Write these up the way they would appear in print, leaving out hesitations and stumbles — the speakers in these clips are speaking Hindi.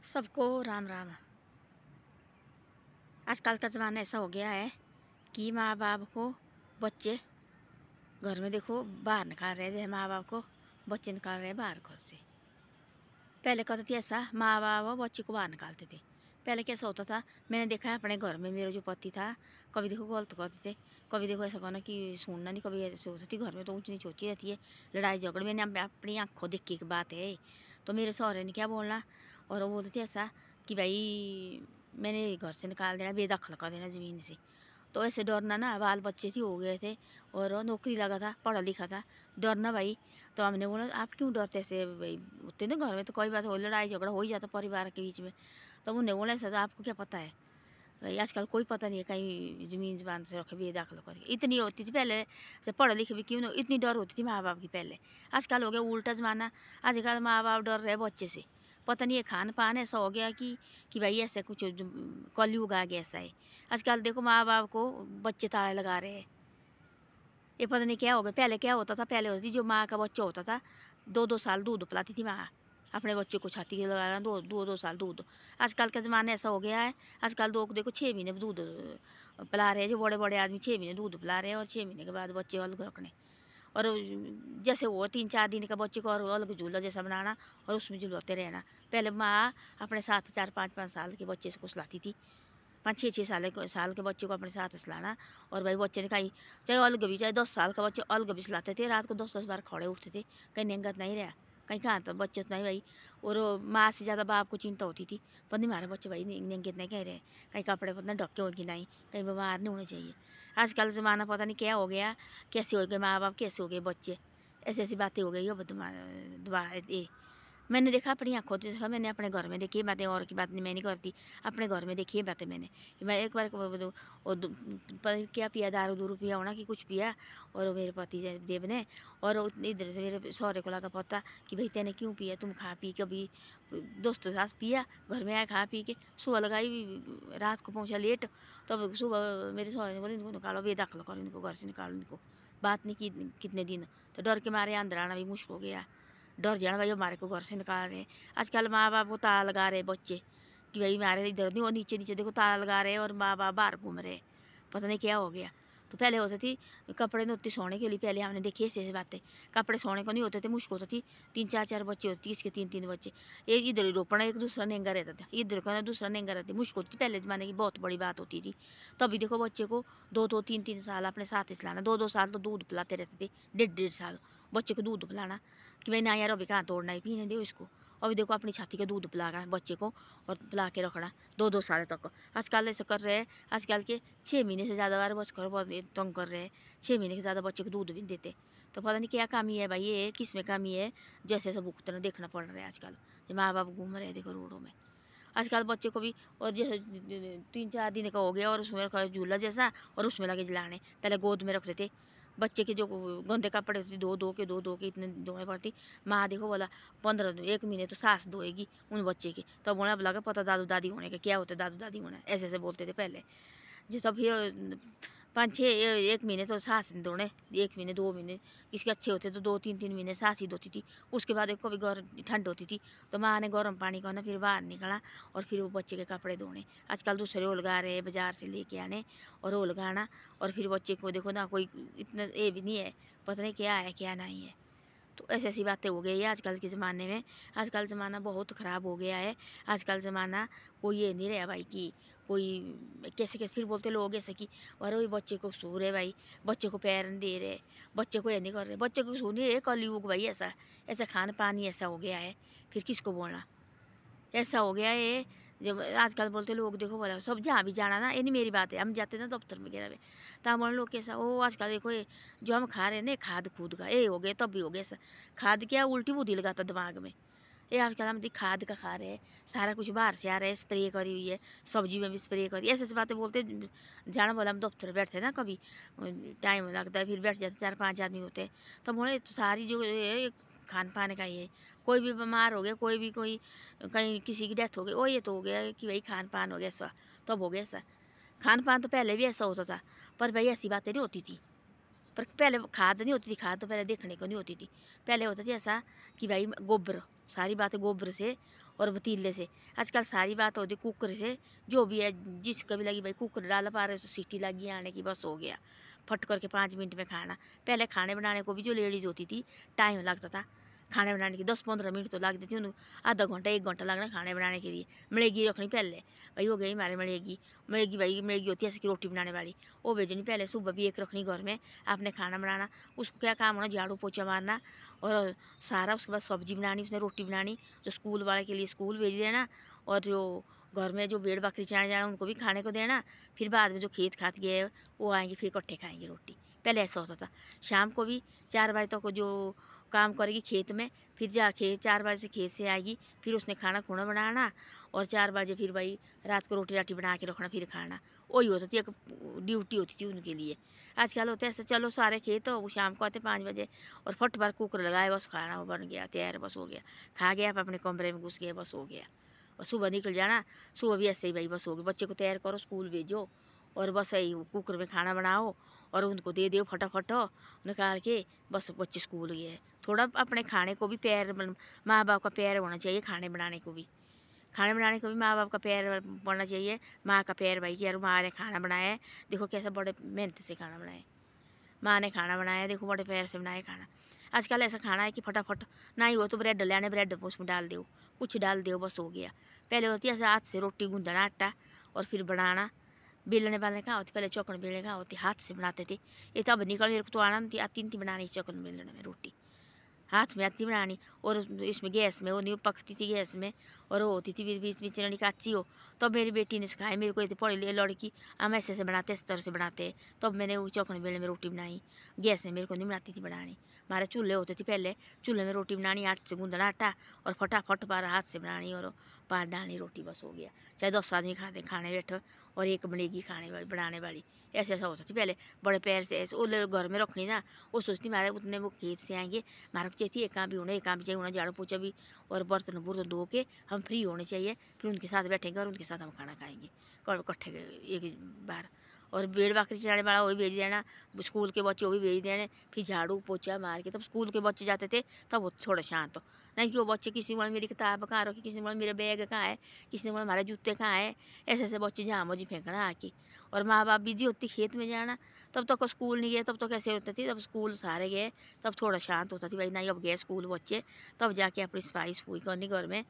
सबको राम राम। आजकल का ज़माना ऐसा हो गया है कि माँ बाप को बच्चे घर में देखो बाहर निकाल रहे हैं, माँ बाप को बच्चे निकाल रहे हैं बाहर घर से। पहले कहते थे ऐसा, माँ बाप बच्चे को बाहर निकालते थे। पहले कैसा होता था, मैंने देखा है अपने घर में, मेरा जो पति था कभी देखो गलत करते थे, कभी देखो ऐसा करना कि सुनना नहीं, कभी ऐसे होती थी घर में तो ऊँच नीच होती रहती है, लड़ाई झगड़े। मैंने अपनी आँखों देख की बात है। तो मेरे सहुरे ने क्या बोलना, और वो बोलते थे ऐसा कि भाई मैंने घर से निकाल देना, बेदखल कर देना ज़मीन से। तो ऐसे डरना ना, बाल बच्चे थी हो गए थे और नौकरी लगा था, पढ़ा लिखा था, डरना भाई। तो हमने बोला आप क्यों डरते ऐसे भाई, होते ना घर में तो कोई बात हो, लड़ाई झगड़ा हो ही जाता परिवार के बीच में। तो उन्हें बोला ऐसा, तो आपको क्या पता है भाई, आजकल कोई पता नहीं है, कहीं ज़मीन जबान से रखे बेदाखिल करके। इतनी होती थी पहले से, पढ़े लिखे भी क्यों ना, इतनी डर होती थी माँ बाप की पहले। आजकल हो गया उल्टा ज़माना, आजकल माँ बाप डर रहे बच्चे से। पता नहीं है खान पान ऐसा हो गया कि भाई ऐसा कुछ कलयुग आ गया ऐसा है। आजकल देखो माँ बाप को बच्चे ताले लगा रहे हैं, ये पता नहीं क्या हो गया। पहले क्या होता था, पहले होती जो माँ का बच्चा होता था 2-2 साल दूध पिलाती थी माँ अपने बच्चे को, छाती के लगाना 2-2 साल दूध। आजकल का ज़माना ऐसा हो गया है, आजकल लोग देखो 6 महीने दूध पिला रहे हैं, जो बड़े बड़े आदमी 6 महीने दूध पिला रहे हैं और 6 महीने के बाद बच्चे अलग रखने। और जैसे वो 3-4 दिन का बच्चे को और अलग झूला जैसा बनाना और उसमें झुलवाते रहना। पहले माँ अपने साथ 4-5 साल के बच्चे को सुलाती थी, 5-6 साल के बच्चे को अपने साथ सुलाना। और भाई बच्चे ने कहीं चाहे अलग भी, चाहे 10 साल का बच्चे अलग भी सुलाते थे, रात को 10-10 बार खड़े उठते थे, कहीं नेंगत नहीं रहा, कहीं कहाँ तो बच्चे तो नहीं भाई। और माँ से ज़्यादा बाप को चिंता होती थी, पर नहीं हमारे बच्चे भाई नेंगत नहीं कह रहे, कहीं कपड़े पतना ढके हो कि नहीं, कहीं बीमार नहीं होने चाहिए। आजकल ज़माना पता नहीं क्या हो गया, कैसे हो गए माँ बाप, कैसे हो गए बच्चे, ऐसी ऐसी बातें हो गई। अब दुआ ये मैंने देखा, अपनी आँखों से देखा, मैंने अपने घर में देखी बातें, और की बात नहीं मैं नहीं करती, अपने घर में देखी बातें मैंने। मैं एक बार क्या पिया, दारू दूरू पिया होना कि कुछ पिया, और मेरे पति देव ने, और इधर से मेरे सहुरे को लगा पता कि भाई तेने क्यों पिया, तुम खा पी के अभी दोस्तों के साथ पिया, घर में आए खा पी के, सुबह लगाई रात को पहुँचा लेट। तब सुबह मेरे सहुरे ने बोले इनको निकालो, बेदखल करो इनको, घर से निकालो इनको। बात नहीं की कितने दिन, तो डर के मारे अंदर आना भी मुश्किल हो गया, डर जाना भाई हमारे को घर से निकाल रहे हैं। आजकल माँ बाप को ताला लगा रहे बच्चे कि भाई हमारे इधर नहीं, और नीचे नीचे देखो ताला लगा रहे हैं, और माँ बाप बाहर घूम रहे, पता नहीं क्या हो गया। तो पहले होती थी कपड़े नहीं होते सोने के लिए, पहले हमने देखी ऐसी बातें, कपड़े सोने को नहीं होते थे, मुश्किल होती थी। 3-4 बच्चे होती, इसके 3-3 बच्चे, एक इधर ही रोपना, एक दूसरा नेंगा रहता था, इधर का दूसरा नेंगा रहती, मुश्किल होती थी। पहले ज़माने की बहुत बड़ी बात होती थी। तभी देखो बच्चे को 2-2, 3-3 साल अपने साथ हिलाना, 2-2 साल तो दूध पिलाते रहते थे, 1.5 साल बच्चे को दूध पिलाना कि भाई ना यार अभी कहाँ तोड़ना है, पीने दो इसको। अभी देखो अपनी छाती का दूध पिला रहा है बच्चे को, और पिला के रखना 2-2 साल तक। आजकल ऐसे कर रहे हैं, आजकल के 6 महीने से ज़्यादा बार बच कर बहुत तंग कर रहे हैं, 6 महीने से ज़्यादा बच्चे को दूध भी नहीं देते। तो पता नहीं क्या कमी है भाई, ये किस में कमी है, जैसे ऐसा भुगतना देखना पड़ रहा है आजकल। ये माँ बाप घूम रहे हैं देखो रोडों में, आजकल बच्चे को भी, और जैसे 3-4 दिन का हो गया और उसमें रखा झूला जैसा, और उसमें लगे जलाने। पहले गोद में रखते थे बच्चे के, जो गंदे कपड़े होते दो के इतने धोने पड़ती। माँ देखो बोला 1 महीने तो सास धोएगी उन बच्चे के, तब बोला अब लगा पता दादू दादी होने का क्या होता है, दादू दादी होना ऐसे ऐसे बोलते थे पहले। जो तब ये 5-6 1 महीने तो सास धोने, 1 महीने 2 महीने किसके अच्छे होते तो 2-3 महीने सास ही धोती थी। उसके बाद एक कभी ठंड होती थी तो माँ ने गर्म पानी करना, फिर बाहर निकलना और फिर वो बच्चे के कपड़े धोने। आजकल दूसरे ओल गा रहे हैं बाजार से लेके आने और ओल गाना, और फिर बच्चे को देखो ना, कोई इतना ये भी नहीं है, पता नहीं क्या है क्या नहीं है। तो ऐसी ऐसी बातें हो गई है आजकल के ज़माने में। आजकल ज़माना बहुत ख़राब हो गया है। आजकल ज़माना कोई ये नहीं रहा भाई कि कोई कैसे कैसे, फिर बोलते लोग ऐसे कि अरे वही बच्चे को सो रहे भाई, बच्चे को पैर नहीं दे रहे, बच्चे को ये नहीं कर रहे, बच्चे को सो नहीं, कलयुग भाई ऐसा, ऐसा खान पान ही ऐसा हो गया है, फिर किसको बोलना, ऐसा हो गया है। जब आजकल बोलते लोग देखो बोला सब जहाँ भी जाना ना, ये नहीं मेरी बात है, हम जाते ना दफ्तर वगैरह में, तब बोले लोग कैसा ओ आजकल देखो ये जो हम खा रहे हैं ना खाद खूद का, ये हो गया तब भी हो गया ऐसा। खाद क्या उल्टी बुद्धि लगाता दिमाग में, ये आजकल हम खाद का खा रहे हैं, सारा कुछ बाहर से आ रहा है, स्प्रे करी हुई है, सब्जी में भी स्प्रे करी, ऐसे ऐसी बातें बोलते। जाना बोला हम दफ्तर बैठते ना, कभी टाइम लगता है फिर बैठ जाते, 4-5 आदमी होते हैं, तो बोले तो सारी जो खान पान का ही है, कोई भी बीमार हो गया, कोई भी कोई कहीं किसी की डेथ हो गई, ओ ये तो हो गया कि भाई खान पान हो गया ऐसा, तब हो गया ऐसा। खान पान तो पहले भी ऐसा होता था, पर भाई ऐसी बातें नहीं होती थी। पर पहले खाद नहीं होती थी, खाद तो पहले देखने को नहीं होती थी। पहले होता थी ऐसा कि भाई गोबर, सारी बातें गोबर से, और पतीले से। आजकल सारी बात होती कुकर से, जो भी है जिसको भी लगी भाई कुकर डाल पा रहे तो सीटी लगी आने की बस हो गया, फट करके 5 मिनट में खाना। पहले खाने बनाने को भी जो लेडीज़ होती थी टाइम लगता था खाने बनाने की, 10-15 मिनट तो लगती थी उन्हें, आधा घंटा 1 घंटा लगना खाने बनाने के लिए। मलेगी रखनी पहले भाई, हो गई हमारे मलेगी भाई, मलेगी होती है ऐसी रोटी बनाने वाली, वो भेजनी पहले। सुबह भी एक रखनी घर में, आपने खाना बनाना, उसको क्या काम होना, झाड़ू पोछा मारना और सारा। उसके बाद सब्जी बनानी, उसने रोटी बनानी, जो स्कूल वाले के लिए स्कूल भेज देना, और जो घर में जो भेड़ बकरी चराने जाना उनको भी खाने को देना। फिर बाद में जो खेत खात गए वो आएंगे, फिर इकट्ठे खाएंगे रोटी। पहले ऐसा होता था। शाम को भी 4 बजे तक जो काम करेगी खेत में, फिर जाके 4 बजे से खेत से आएगी, फिर उसने खाना खुना बनाना, और 4 बजे फिर भाई रात को रोटी राटी बना के रखना, फिर खाना। वही होती थी, एक ड्यूटी होती थी उनके लिए। आजकल होता है ऐसा, चलो सारे खेत हो, वो शाम को आते 5 बजे और फट बार कुकर लगाए, बस खाना वो बन गया तैयार, बस हो गया, खा गया, आप अपने कमरे में घुस गए, बस हो गया। और सुबह निकल जाना, सुबह भी ऐसे ही भाई बस हो गई, बच्चे को तैयार करो स्कूल भेजो, और बस यही कुकर में खाना बनाओ और उनको दे दो फटाफट निकाल के, बस बच्चे स्कूल गए। थोड़ा अपने खाने को भी प्यार, माँ बाप का प्यार होना चाहिए। खाने बनाने को भी माँ बाप का प्यार पड़ना चाहिए, माँ का प्यार भाई कि यार माँ ने खाना बनाया है, देखो कैसा बड़े मेहनत से खाना बनाया, माँ ने खाना बनाया, देखो बड़े प्यार से बनाया खाना। आजकल ऐसा खाना है कि फटाफट ना ही हो तो ब्रेड लेने, ब्रेड उसमें डाल दो, कुछ डाल दो, बस हो गया। पहले होती है ऐसे हाथ से रोटी गूंदना आटा और फिर बनाना, बेलने वालने कहाँ होती, पहले चौकन बेलने कहाँ होती, हाथ से बनाते थे। ये तो अब निकल, मेरे को तो आना नहीं, आती नहीं बनानी चौकन बेलने में रोटी, हाथ में आती बनानी। और इसमें गैस में वो नहीं पकती थी गैस में, और वो होती थी फिर बीच बीच में काची हो। तब मेरी बेटी ने सिखाया मेरे को, ये पढ़ी लिए लड़की, हम ऐसे ऐसे बनाते, इस तरह से बनाते। तब मैंने वो चौकन बेलने में रोटी बनाई, गैस में मेरे को नहीं बनाती थी बनानी। हमारे चूल्हे होते थे पहले, चूल्हे में रोटी बनानी, आटे से गूंदना आटा और फटाफट बार हाथ से बनानी और पार डालनी रोटी, बस हो गया। चाहे 10 आदमी खाने बैठो और एक बनेगी खाने वाली बनाने वाली। ऐसा ऐसा होता था पहले, बड़े पैर से ऐसे वो घर में रखनी ना। वो सोचती हमारे उतने वो खेत से आएंगे, हमारे को चाहिए एक काम भी होना, एक काम भी चाहिए होना, झाड़ू पोछा भी और बर्तन बुर्तन धो के हम फ्री होने चाहिए, फिर उनके साथ बैठेंगे और उनके साथ हम खाना खाएंगे इकट्ठे एक बार। और भेड़ बकरी चराने वाला वो भी भेज देना, स्कूल के बच्चे वो भी भेज देने, फिर झाड़ू पोछा मार के तब स्कूल के बच्चे जाते थे, तब वो थोड़ा शांत हो। नहीं कि वो बच्चे किसी ने बोला मेरी किताब कहाँ रखी, किसी ने बोला मेरा बैग कहाँ है, किसी ने बोला हमारे जूते कहाँ है, ऐसे ऐसे बच्चे जहाँ मर्जी फेंकना आके। और माँ बाप बिजी होती खेत में जाना, तब तक स्कूल नहीं गए, तब तो कैसे होती थी, तब स्कूल सारे गए, तब थोड़ा शांत होता थी भाई नहीं अब गए स्कूल बच्चे, तब जाके अपनी सफाई सफाई करनी घर में,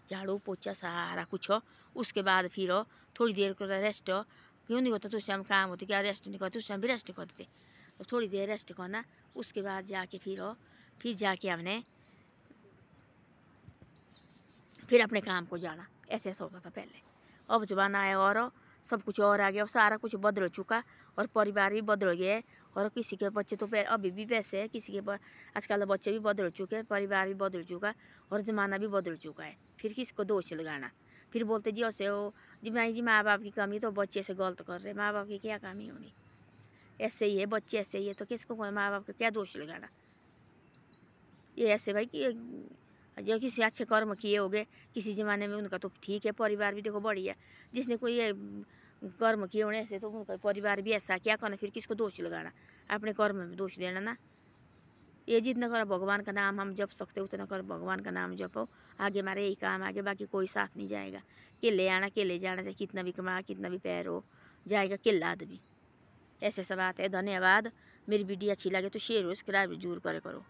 झाड़ू पोछा सारा कुछ हो। उसके बाद फिर हो थोड़ी देर को रेस्ट हो, क्यों नहीं होता तो उस टाइम काम होती, क्या रेस्ट नहीं करते, उस टाइम भी रेस्ट करते थे, तो थोड़ी देर रेस्ट करना। उसके बाद जाके फिर जाके हमने फिर अपने काम को जाना। ऐसे ऐसा होता था पहले। अब जमाना आया और सब कुछ और आ गया, और सारा कुछ बदल चुका और परिवार भी बदल गया। और किसी के बच्चे तो अभी भी वैसे है, किसी के आजकल बच्चे भी बदल चुके हैं, परिवार भी बदल चुका है और ज़माना भी बदल चुका है। फिर किसको दोष लगाना, फिर बोलते जी ऐसे हो जी भाई जी माँ बाप की कमी, तो बच्चे से गलत कर रहे, माँ बाप की क्या कमी होनी, ऐसे ही है बच्चे, ऐसे ही है, तो किसको माँ बाप का क्या दोष लगाना। ये ऐसे भाई कि जो किसी अच्छे कर्म किए होंगे किसी ज़माने में उनका तो ठीक है, परिवार भी देखो बढ़िया। जिसने कोई कर्म किए होने ऐसे, तो उनका परिवार भी ऐसा, क्या करना, फिर किसको दोष लगाना, अपने कर्म में दोष देना ना। ये जितना कर भगवान का नाम हम जप सकते उतना कर भगवान का नाम जपो, आगे हमारे यही काम, आगे बाकी कोई साथ नहीं जाएगा। केले आना केले जाना, चाहे कितना भी कमा कितना भी पैर हो, जाएगा केला आदमी। ऐसे सब बात है। धन्यवाद। मेरी वीडियो अच्छी लगे तो शेयर सब्सक्राइब जरूर करे करो।